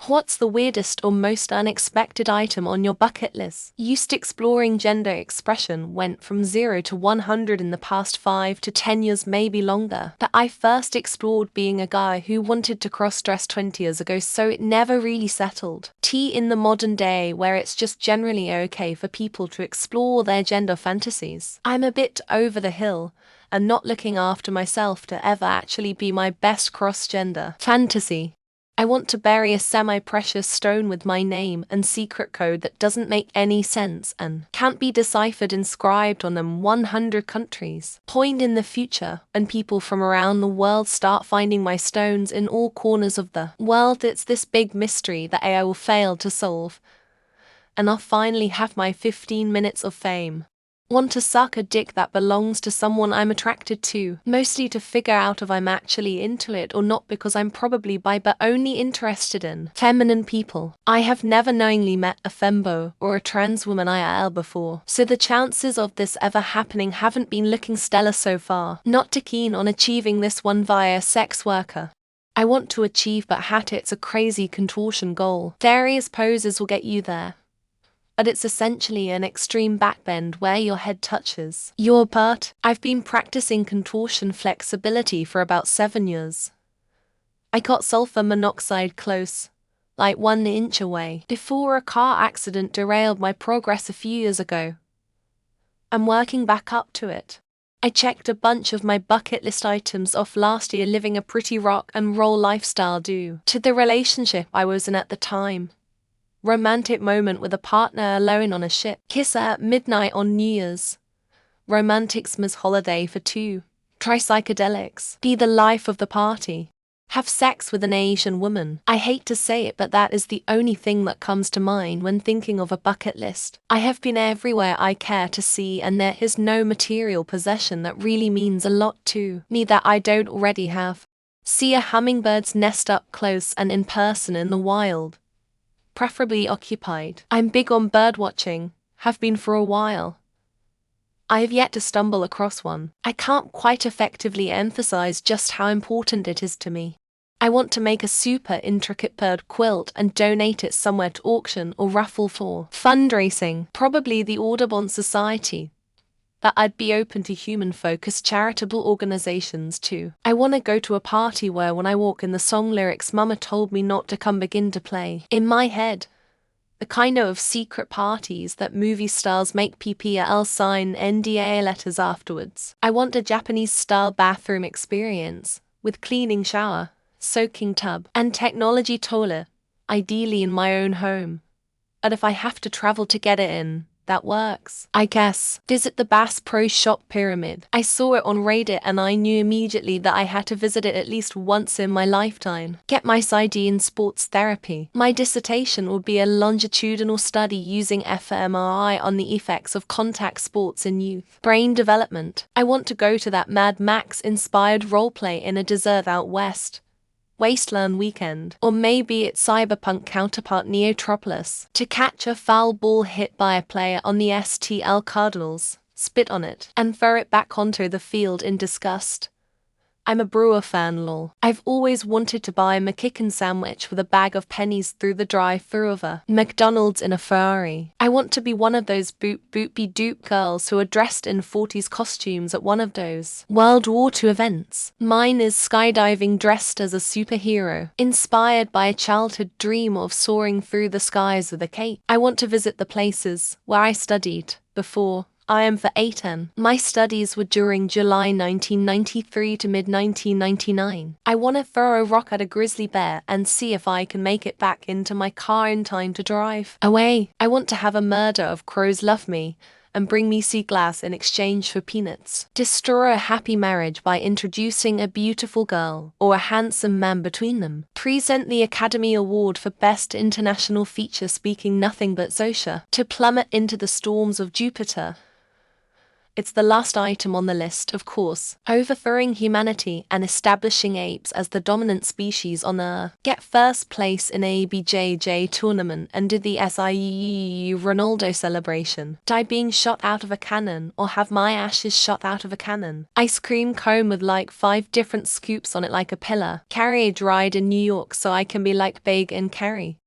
What's the weirdest or most unexpected item on your bucket list? Used exploring gender expression went from 0 to 100 in the past 5 to 10 years, maybe longer. But I first explored being a guy who wanted to cross-dress 20 years ago, so it never really settled. In the modern day, where it's just generally okay for people to explore their gender fantasies, I'm a bit over the hill and not looking after myself to ever actually be my best cross-gender fantasy. I want to bury a semi-precious stone with my name and secret code that doesn't make any sense and can't be deciphered inscribed on them 100 countries. Point in the future, and people from around the world start finding my stones in all corners of the world. It's this big mystery that AI will fail to solve, and I'll finally have my 15 minutes of fame. Want to suck a dick that belongs to someone I'm attracted to, mostly to figure out if I'm actually into it or not, because I'm probably bi but only interested in feminine people. I have never knowingly met a fembo or a trans woman IRL before, so the chances of this ever happening haven't been looking stellar so far. Not too keen on achieving this one via a sex worker. I want to achieve, but it's a crazy contortion goal. Various poses will get you there, but it's essentially an extreme backbend where your head touches your butt. I've been practicing contortion flexibility for about 7 years. I got sulfur monoxide close, like 1 inch away, before a car accident derailed my progress a few years ago. I'm working back up to it. I checked a bunch of my bucket list items off last year, living a pretty rock and roll lifestyle due to the relationship I was in at the time. Romantic moment with a partner alone on a ship. Kiss at midnight on New Year's. Romantic Xmas holiday for 2. Try psychedelics. Be the life of the party. Have sex with an Asian woman. I hate to say it, but that is the only thing that comes to mind when thinking of a bucket list. I have been everywhere I care to see, and there is no material possession that really means a lot to me that I don't already have. See a hummingbird's nest up close and in person in the wild, preferably occupied. I'm big on birdwatching, have been for a while. I have yet to stumble across one. I can't quite effectively emphasize just how important it is to me. I want to make a super intricate bird quilt and donate it somewhere to auction or raffle for fundraising, probably the Audubon Society. But I'd be open to human-focused charitable organizations too. I want to go to a party where when I walk in the song lyrics Mama told me not to come begin to play in my head. The kind of secret parties that movie stars make PPL sign NDA letters afterwards. I want a Japanese-style bathroom experience, with cleaning shower, soaking tub, and technology toilet, ideally in my own home. But if I have to travel to get it in, that works, I guess. Visit the Bass Pro Shop Pyramid. I saw it on Reddit and I knew immediately that I had to visit it at least once in my lifetime. Get my PsyD in sports therapy. My dissertation will be a longitudinal study using fMRI on the effects of contact sports in youth brain development. I want to go to that Mad Max-inspired roleplay in a desert out west. Wasteland weekend, or maybe its cyberpunk counterpart Neotropolis, to catch a foul ball hit by a player on the STL Cardinals, spit on it, and throw it back onto the field in disgust. I'm a Brewer fan lol. I've always wanted to buy a McChicken sandwich with a bag of pennies through the drive-thru of a McDonald's in a Ferrari. I want to be one of those boop-boopy-doop girls who are dressed in 40s costumes at one of those World War II events. Mine is skydiving dressed as a superhero, inspired by a childhood dream of soaring through the skies with a cape. I want to visit the places where I studied before I am for A10. My studies were during July 1993 to mid-1999. I want to throw a rock at a grizzly bear and see if I can make it back into my car in time to drive away. I want to have a murder of crows love me and bring me sea glass in exchange for peanuts. Destroy a happy marriage by introducing a beautiful girl or a handsome man between them. Present the Academy Award for Best International Feature speaking nothing but Zosha to plummet into the storms of Jupiter It's the last item on the list, of course. Overthrowing humanity and establishing apes as the dominant species on Earth. Get first place in a BJJ tournament and do the SIE Ronaldo celebration. Die being shot out of a cannon, or have my ashes shot out of a cannon. Ice cream cone with like 5 different scoops on it like a pillar. Carriage ride in New York so I can be like Big and Carrie.